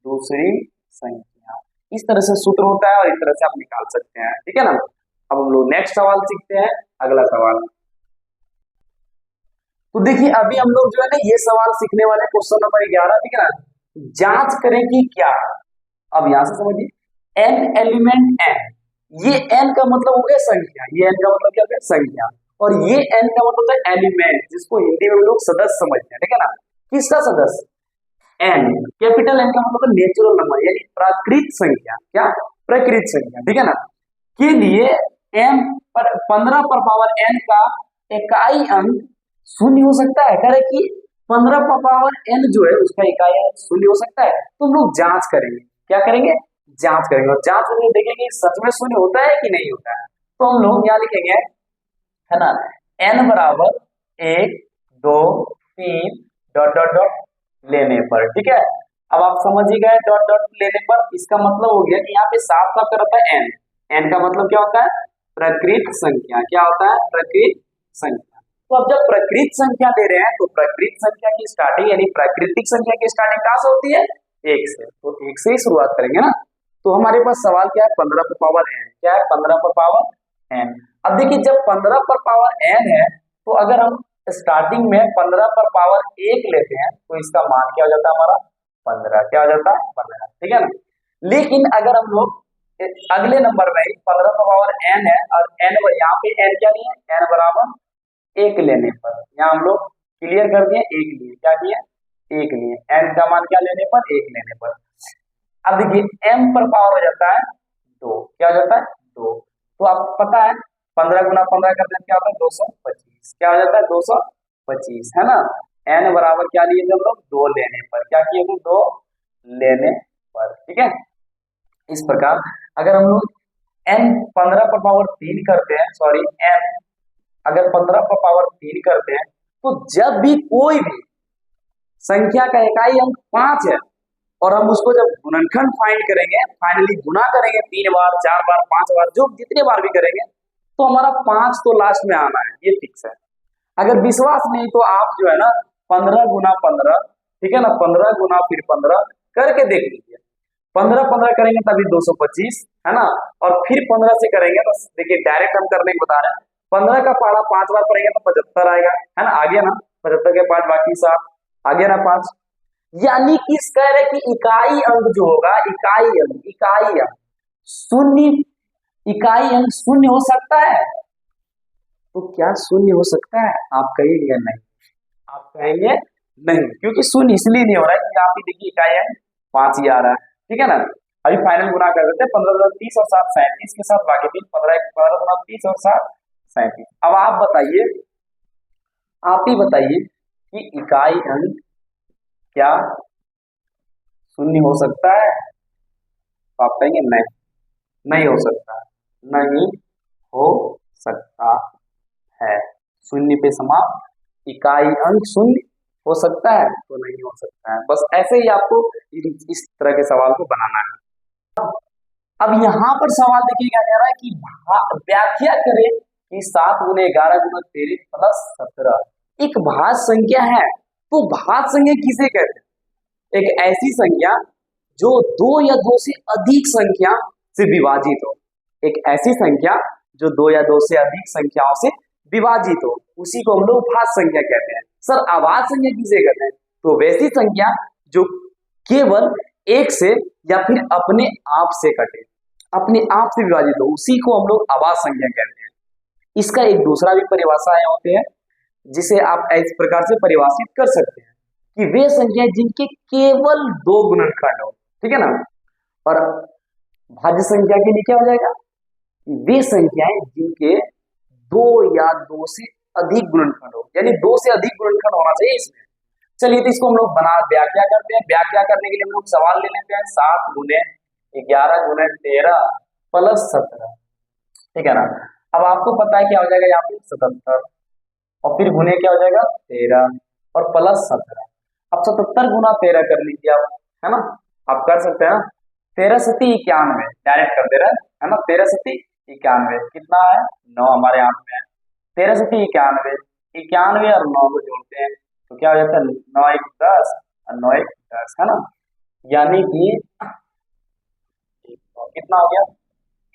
दूसरी संख्या। इस तरह से सूत्र होता है और इस तरह से आप निकाल सकते हैं, ठीक है ना। अब हम लोग नेक्स्ट सवाल सीखते हैं, अगला सवाल। तो देखिए अभी हम लोग जो है ना ये सवाल सीखने वाले क्वेश्चन नंबर 11, ठीक है ना। जांच करें कि क्या, अब यहां से समझिए एन एलिमेंट एन, ये एन का मतलब हो गया संख्या, ये एन का मतलब क्या हो गया संख्या, और ये एन का मतलब है एलिमेंट, जिसको हिंदी में हम लोग सदस्य समझते हैं, ठीक है ना। किसका सदस्य, एन, कैपिटल एन का मतलब नेचुरल नंबर यानी प्राकृत संख्या, क्या प्रकृत संख्या, ठीक है ना। के लिए एम पर 15 पर पावर एन का इकाई अंक शून्य हो सकता है, कह रहे कि 15 पर पावर एन जो है उसका इकाई अंक शून्य हो सकता है। तो हम लोग जांच करेंगे, क्या करेंगे, जांच करेंगे और जांच करके देखेंगे सच में शून्य होता है कि नहीं होता है। तो हम लोग यहाँ लिखेंगे, है ना, एन बराबर 1 2 3 डॉट डॉट डॉट लेने पर, ठीक है। अब आप समझ ही गए डॉट डॉट लेने पर, इसका मतलब हो गया कि यहाँ पे साफ साफ रहता है एन, एन का मतलब क्या होता है प्रकृत संख्या, क्या होता है प्रकृत संख्या। तो अब जब प्रकृत संख्या ले रहे हैं तो प्रकृत संख्या की स्टार्टिंग यानी प्राकृतिक संख्या की स्टार्टिंग कहां से होती है, 1 से, तो 1 से ही शुरुआत करेंगे ना। तो हमारे पास सवाल क्या है 15 पर पावर एन, क्या है 15 पर पावर एन। अब देखिए जब 15 पर पावर एन है तो अगर हम स्टार्टिंग में 15 पर पावर 1 लेते हैं तो इसका मान क्या हो जाता है हमारा 15, क्या हो जाता है 15, ठीक है ना। लेकिन अगर हम लोग अगले नंबर में 15 पर पावर एन है और एन यहाँ पे एन क्या नहीं है, एन बराबर 1 लेने पर, यहाँ हम लोग क्लियर कर दिए 1 लिए, क्या किया 1 लिए, एन का मान क्या लेने पर 1 लेने पर। अब देखिए एम पर पावर हो जाता है 2, क्या हो जाता है 2, तो आपको पता है 15 गुना 15 करने से क्या होता है 225, क्या हो जाता है 225, है ना। एन बराबर क्या लिए थे हम लोग 2 लेने पर, क्या किए थे 2 लेने पर, ठीक है। इस प्रकार अगर हम लोग एन 15 पर पावर 3 करते हैं, सॉरी एन अगर 15 पर पावर 3 करते हैं तो जब भी कोई भी संख्या का इकाई अंक 5 है और हम उसको जब गुणनखंड फाइंड करेंगे, फाइनली गुना करेंगे 3 बार 4 बार 5 बार, जो जितने बार भी करेंगे, तो हमारा 5 तो लास्ट में आना है, ये फिक्स है। अगर विश्वास नहीं तो आप जो है ना 15 गुना 15, ठीक है ना, 15 गुना फिर 15 करके देख लीजिए। 15 करेंगे तभी 225 है ना, और फिर 15 से करेंगे तो देखिए डायरेक्ट हम करने को बता रहे हैं। 15 का पहाड़ा 5 बार पढ़ेंगे तो 75 आएगा, है ना, आ गया ना 75 के 5 बाकी 7 आ गया ना 5। यानी कि इस कह रहे कि इकाई अंक जो होगा, इकाई अंक शून्य, इकाई अंक शून्य हो सकता है। तो क्या शून्य हो सकता है? आप कहेंगे नहीं, आप कहेंगे नहीं, क्योंकि शून्य इसलिए नहीं हो रहा है कि आप ही देखिए इकाई अंक 5 ही आ रहा है, ठीक है ना। अभी फाइनल गुना कर देते हैं, 15 30 और 7 37 के साथ बाकी 3 15 गुना 30 और 7 37। अब आप बताइए, आप ही बताइए कि इकाई अंक क्या शून्य हो सकता है? तो आप कहेंगे नहीं, नहीं हो सकता, नहीं हो सकता है। शून्य पे समाप्त, इकाई अंक शून्य हो सकता है तो नहीं हो सकता है। बस ऐसे ही आपको इस तरह के सवाल को बनाना है। अब यहाँ पर सवाल देखिए क्या कह रहा है कि व्याख्या करें कि 7 गुने 11 गुना 13 प्लस 17 एक भाज्य संख्या है। तो भाज्य संख्या किसे कहते हैं? एक ऐसी संख्या जो 2 या 2 से अधिक संख्या से विभाजित हो। एक ऐसी संख्या जो 2 या 2 से अधिक संख्याओं से विभाजित हो, उसी को हम लोग भाज्य संख्या कहते हैं। सर अभाज्य संख्या किसे कहते हैं? तो वैसी संख्या जो केवल एक से या फिर अपने आप से कटे, अपने आप से विभाजित हो, उसी को हम लोग अभाज्य संख्या कहते हैं। इसका एक दूसरा भी परिभाषा होते हैं, जिसे आप इस प्रकार से परिभाषित कर सकते हैं कि वे संख्याएं जिनके केवल 2 गुणनखंड हो, ठीक है ना। और भाज्य संख्या के लिए क्या हो जाएगा? वे संख्याएं जिनके 2 या 2 से अधिक गुणनखंड हो, यानी 2 से अधिक गुणनखंड होना चाहिए इसमें। चलिए तो इसको हम लोग व्याख्या करते हैं। व्याख्या करने के लिए हम लोग सवाल ले लेते हैं, 7 गुने 11 गुने 13 प्लस 17, ठीक है ना। अब आपको पता है क्या हो जाएगा यहाँ पे 77, और फिर गुने क्या हो जाएगा 13 और प्लस 17। अब 77 गुना 13 कर लीजिए आप, है ना, आप कर सकते हैं ना। 13 सती 91 डायरेक्ट कर दे रहे है ना, 13 सती 91 कितना है 9 हमारे हाथ में है। 13 सती 91, 91 और 9 को जोड़ते हैं तो क्या हो जाता है 9 1 10 और 9 1 10, है ना। यानी कि कितना हो गया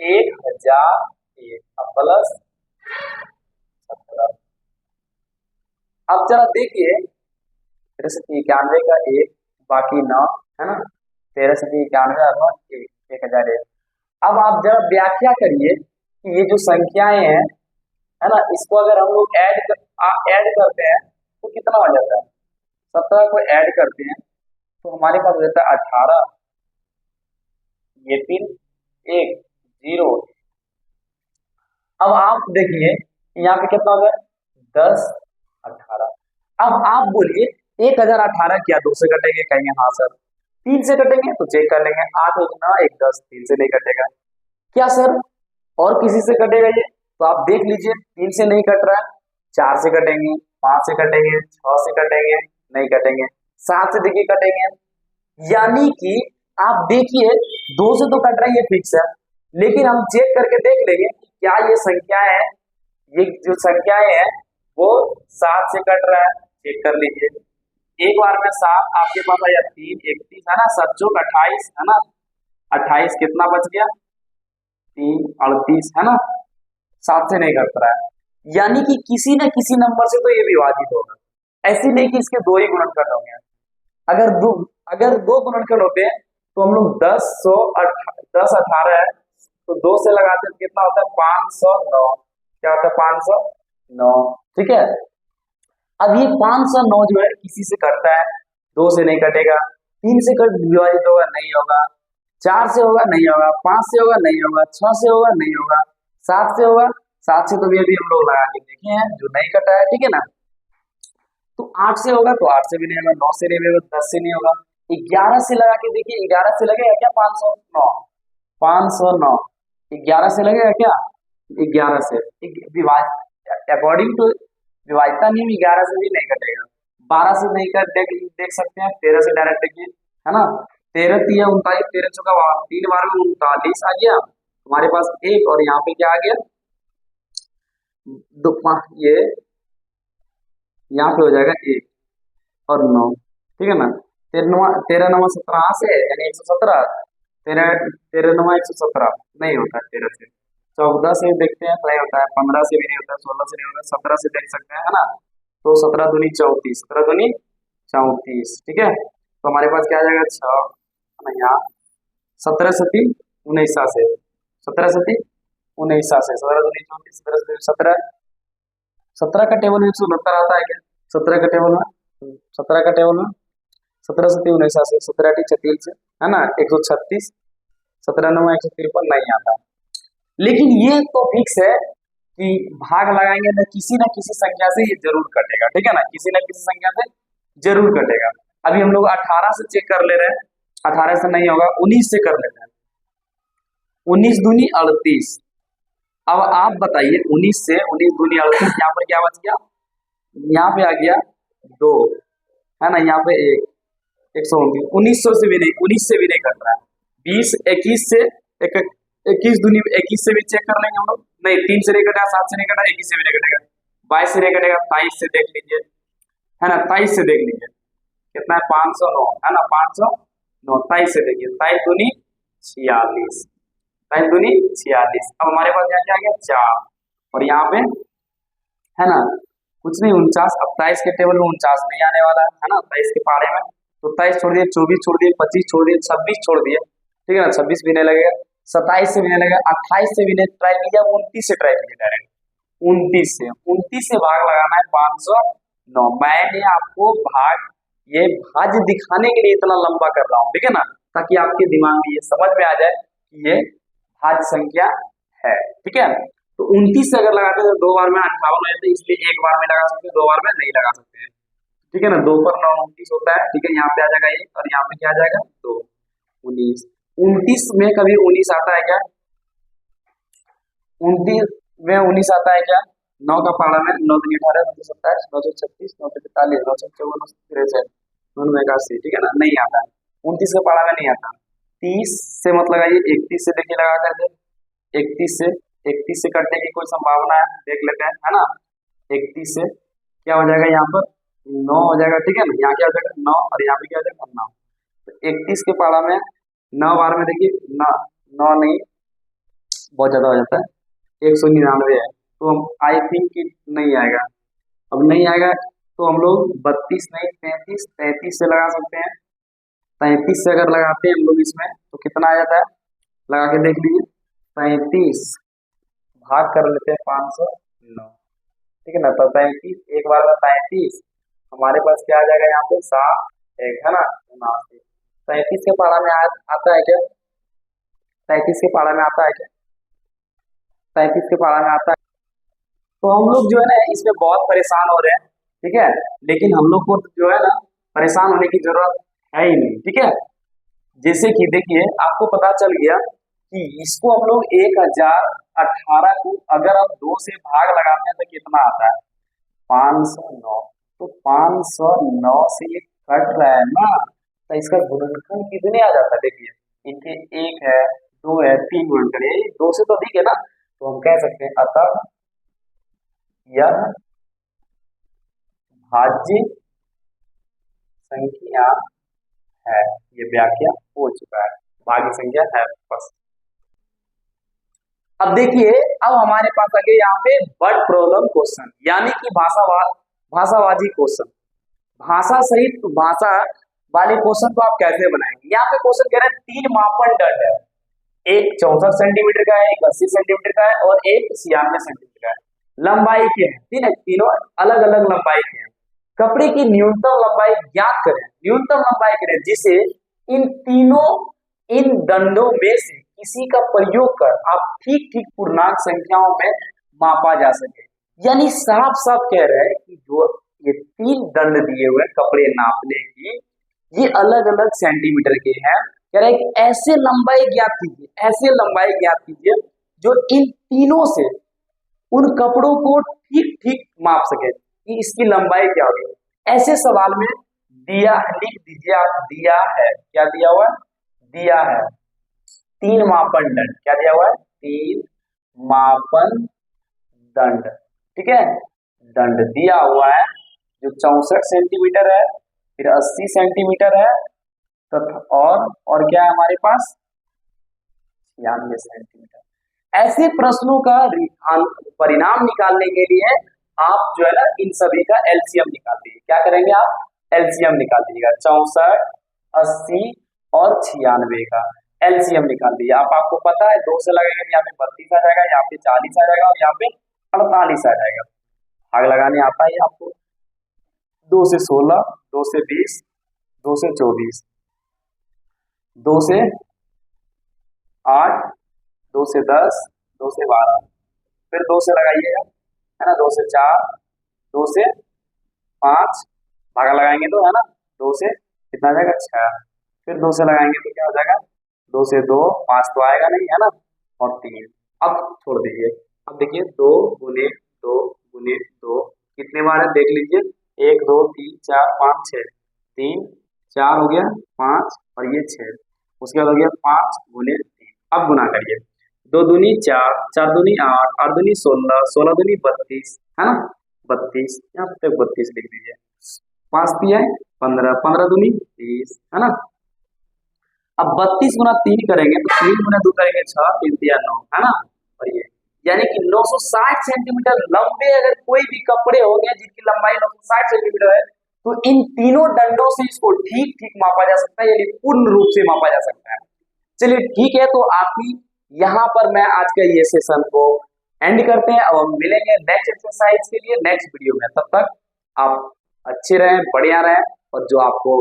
1001 प्लस 17। अब जरा देखिए 13 सती 91 का 1 बाकी 9, है ना, 13 सती 91 और 9 1 1001। अब आप जरा व्याख्या करिए कि ये जो संख्याएं हैं, है ना, इसको अगर हम लोग ऐड करते हैं तो कितना हो जाता है? 17 को ऐड करते हैं तो हमारे पास हो जाता है 18, ये फिर 1 0। अब आप देखिए यहाँ पे कितना हो गया 10 18। अब आप बोलिए 1018 क्या 2 से कटेंगे? कहेंगे हाँ सर। 3 से कटेंगे तो चेक कर लेंगे, 8 1 9 1 10, 3 से नहीं कटेगा। क्या सर और किसी से कटेगा ये? तो आप देख लीजिए 3 से नहीं कट रहा है, 4 से कटेंगे, 5 से कटेंगे, 6 से कटेंगे, नहीं कटेंगे, 7 से देखिए कटेंगे। यानी कि आप देखिए 2 से तो कट रहा है, ये फिक्स है, लेकिन हम चेक करके देख लेंगे कि क्या ये संख्याएं हैं, ये जो संख्याएं हैं वो 7 से कट रहा है, चेक कर लीजिए। एक बार में 7 आपके पास आया 3 31, है ना, 7 चौक 28, है ना, 28 कितना बच गया 3 38, है ना, 7 से नहीं कट रहा है। यानी कि किसी न किसी नंबर से तो ये विभाजित होगा, ऐसी नहीं कि इसके 2 ही गुणनखंड होंगे। अगर 2 गुणनखंड होते हैं तो हम लोग 10 18 है तो 2 से लगाते हैं कितना होता है 509, क्या होता है 509, ठीक है। अब ये 509 जो है किसी से कटता है, 2 से नहीं कटेगा, 3 से कट विभाजित होगा नहीं होगा, 4 से होगा नहीं होगा, 5 से होगा नहीं होगा, 6 से होगा नहीं होगा, 7 से होगा, 7 से तो भी हम लोग लगा के देखे हैं जो नहीं कटा है, ठीक है ना। तो 8 से होगा तो 8 से भी नहीं होगा, 9 से नहीं होगा, 10 से नहीं होगा, 11 से लगा के देखिए 11 से लगेगा क्या 509, 509 11 से लगेगा क्या 11 से अकॉर्डिंग टू विभाज्यता नियम 11 से भी नहीं कटेगा, 12 से नहीं कर देख सकते हैं, 13 से डायरेक्ट देखिए, है ना, 13 तिया 39, 13 चौका 52, 3 बार में 39 आ गया हमारे पास एक, और यहाँ पे क्या आ गया ये यहाँ पे हो जाएगा 1 और 9, ठीक है ना। 13 9 17 से यानी 117, 13 13 9 117 नहीं होता है, 13 से 14 से देखते हैं नहीं होता है, 15 से भी नहीं होता है, 16 से नहीं होता है, 17 से देख सकते हैं, है ना। तो 17 दूनी 34, 17 दूनी 34, ठीक है। तो हमारे पास क्या आ जाएगा 6 यहाँ, 17 सती 19 से, 17 सती 19 से, 17 दूनी 34, 17 17 का टेबल में 169 आता है क्या, 17 का टेबल में, 17 का टेबल में 17 सती 19 से, 17 36 है ना, 136, 17 9 153 नहीं आता। लेकिन ये तो फिक्स है कि भाग लगाएंगे ना किसी संख्या से ये जरूर कटेगा, ठीक है ना, किसी न किसी संख्या से जरूर कटेगा। अभी हम लोग 18 से चेक कर ले रहे हैं, 18 से नहीं होगा, 19 से कर लेते हैं, 19 दूनी 38। अब आप बताइए 19 से 19 दूनी 38, यहाँ पर क्या बच गया, यहाँ पे आ गया 2, है ना, यहाँ पे 1, 129, 1900 से भी नहीं, 19 से भी नहीं कट रहा है, 20 21 से 21 दूनी 21 से भी चेक कर लेंगे हम लोग, नहीं 3 से नहीं कटा, 7 से नहीं कटा, 21 से भी नहीं कटेगा, 22 से नहीं कटेगा, 23 से देख लीजिए, है ना, 23 से देख लीजिए कितना है 509, है ना, 509, 23 से देखिए, 23 दूनी 46, 23 दूनी 46। अब हमारे पास यहाँ क्या आ गया 4, और यहाँ पे है ना कुछ नहीं 49, अब 23 के टेबल में 49 नहीं आने वाला है ना, 23 के पारे में, तो 23 छोड़ दिए, 24 छोड़ दिए, 25 छोड़ दिए, 26 छोड़ दिए, ठीक है ना, 26 भी नहीं लगेगा, 27 से भी नहीं लगेगा, 28 से भी नहीं ट्राई कीजिए, 29 से ट्राई कीजिए डायरेक्ट, 29 से भाग लगाना है 509। मैंने आपको भाग ये भाज्य दिखाने के लिए इतना लंबा कर रहा हूँ, ठीक है ना, ताकि आपके दिमाग में ये समझ में आ जाए कि ये भाज्य संख्या है, ठीक है। तो 29 से अगर लगाते हैं तो 2 बार में 58 हो जाते हैं, इसलिए 1 बार में लगा सकते हैं, 2 बार में नहीं लगा सकते हैं, ठीक है ना। 2 पर 9 29 होता है, ठीक है, यहाँ पे आ जाएगा 1 और यहाँ पे क्या आ जाएगा 2, 19। 29 में कभी 19 आता है क्या, 29 में 19 आता है क्या, 9 का पारा में 9 दूनी 18, 9 27, 9 36, 9 43, 9 54, 9 63, 9 81, ठीक है ना, नहीं आता है, 29 का पारा में नहीं आता। 30 से मत लगाइए, 31 से देखिए लगा कर दे, 31 से कटने की कोई संभावना है, देख लेते हैं, है ना। 31 से क्या हो जाएगा, यहाँ पर 9 हो जाएगा, ठीक है ना, यहाँ क्या हो जाएगा 9 और यहाँ पे क्या हो जाएगा 9। तो 31 के पारा में 9 बार में देखिए 9 नहीं, बहुत ज्यादा हो जाता है, 199 है, तो हम आई थिंक कि नहीं आएगा, अब नहीं आएगा तो हम लोग 32 नहीं 33 से लगा सकते हैं। 33 से अगर लगाते हैं हम लोग इसमें तो कितना आ जाता है, लगा के देख लीजिए, 33 भाग कर लेते हैं 509, ठीक है ना, तो 33 एक बार में 33, हमारे पास क्या आ जाएगा यहाँ पे 7 1, है ना, 33 के पारा में आता है क्या, 33 के पारा में आता है क्या, 33 के पारा में आता है। तो हम लोग जो है ना इसमें बहुत परेशान हो रहे हैं, ठीक है, लेकिन हम लोग को जो है ना परेशान होने की जरूरत है ही नहीं, ठीक है। जैसे कि देखिए आपको पता चल गया कि इसको हम लोग 1018 को अगर हम 2 से भाग लगाते हैं तो कितना आता है 509, तो 509 से ये कट रहा है ना, तो इसका गुणनखंड कितने आ जाता है, देखिए इनके 1 है 2 है 3 गुणनखंड, 2 से तो अधिक है ना, तो हम कह सकते हैं अतः यह भाज्य संख्या है, ये व्याख्या हो चुका है, भाज्य संख्या है बस। अब देखिए अब हमारे पास आ गए यहाँ पे वर्ड प्रॉब्लम क्वेश्चन, यानी कि भाषावाजी क्वेश्चन, भाषा सहित भाषा वाले क्वेश्चन को आप कैसे बनाएंगे। यहाँ पे क्वेश्चन कह रहे हैं 3 मापदंड है, एक 64 सेंटीमीटर का है, एक 80 सेंटीमीटर का है और एक 96 सेंटीमीटर का है, लंबाई के हैं, ठीक है, तीनों अलग अलग लंबाई के हैं। कपड़े की न्यूनतम लंबाई ज्ञात करें, न्यूनतम लंबाई करें जिसे इन दंडों में से किसी का प्रयोग कर आप ठीक ठीक पूर्णांक संख्याओं में मापा जा सके। यानी साफ साफ कह रहे हैं कि जो ये 3 दंड दिए हुए कपड़े नापने की, ये अलग अलग सेंटीमीटर के हैं, कह रहे हैं ऐसे लंबाई ज्ञात कीजिए, ऐसे लंबाई ज्ञात कीजिए जो इन तीनों से उन कपड़ों को ठीक ठीक माप सके कि इसकी लंबाई क्या होगी। ऐसे सवाल में दिया, लिख दीजिए आप, दिया है, क्या दिया हुआ है, दिया है 3 मापदंड, क्या दिया हुआ है, 3 मापन दंड, ठीक है, दंड दिया हुआ है, जो 64 सेंटीमीटर है, फिर 80 सेंटीमीटर है, तथा और क्या है हमारे पास, 96 सेंटीमीटर। ऐसे प्रश्नों का परिणाम निकालने के लिए आप जो है ना इन सभी का एलसीएम निकाल दीजिए। क्या करेंगे आप, एलसीएम निकाल दीजिएगा, 64, 80 और 96 का एलसीएम निकाल दीजिए। आपको पता है 2 से लगेगा, यहाँ पे 32 आ जाएगा, यहाँ पे 40 आ जाएगा और यहाँ पे 48 आ जाएगा। भाग लगाने आता है आपको, 2 से 16, 2 से 20, 2 से 24, 2 से 8, 2 से 10, 2 से 12, फिर 2 से लगाइएगा, है ना, 2 से 4, 2 से 5, भागा लगाएंगे तो, है ना, 2 से कितना आ जाएगा, 6, फिर 2 से लगाएंगे तो क्या हो जाएगा, 2 से 2, 5 तो आएगा नहीं, है ना, और 3। अब छोड़ दीजिए, अब देखिए 2 गुने 2 गुने 2 कितने बार है देख लीजिए, 1 2 3 4 5 6, 3 4 हो गया, 5 और ये 6, उसके बाद हो गया 5 गुने 3। अब गुना करिए, 2 दूनी 4, 4 दूनी 8, 8 दूनी 16, 16 दूनी 32, है ना, 32, यहाँ तक 32 लिख दीजिए, 5 दिया है 15, 15 दूनी 30, है ना। अब 32 गुना 3 करेंगे तो 3 गुना 2 करेंगे 6, 3 दिया 9, है ना, और ये यानी कि 960 सेंटीमीटर लंबे अगर कोई भी कपड़े हो गए जिनकी लंबाई 960 सेंटीमीटर है, तो इन तीनों डंडों से इसको ठीक ठीक मापा जा सकता है, यानी पूर्ण रूप से मापा जा सकता है। चलिए ठीक है, तो आप ही यहाँ पर मैं आज का ये सेशन को एंड करते हैं। अब हम मिलेंगे नेक्स्ट एक्सरसाइज के लिए नेक्स्ट वीडियो में। तब तक आप अच्छे रहें, बढ़िया रहें, और जो आपको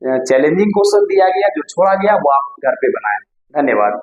चैलेंजिंग क्वेश्चन दिया गया, जो छोड़ा गया, वो आप घर पे बनाएं। धन्यवाद।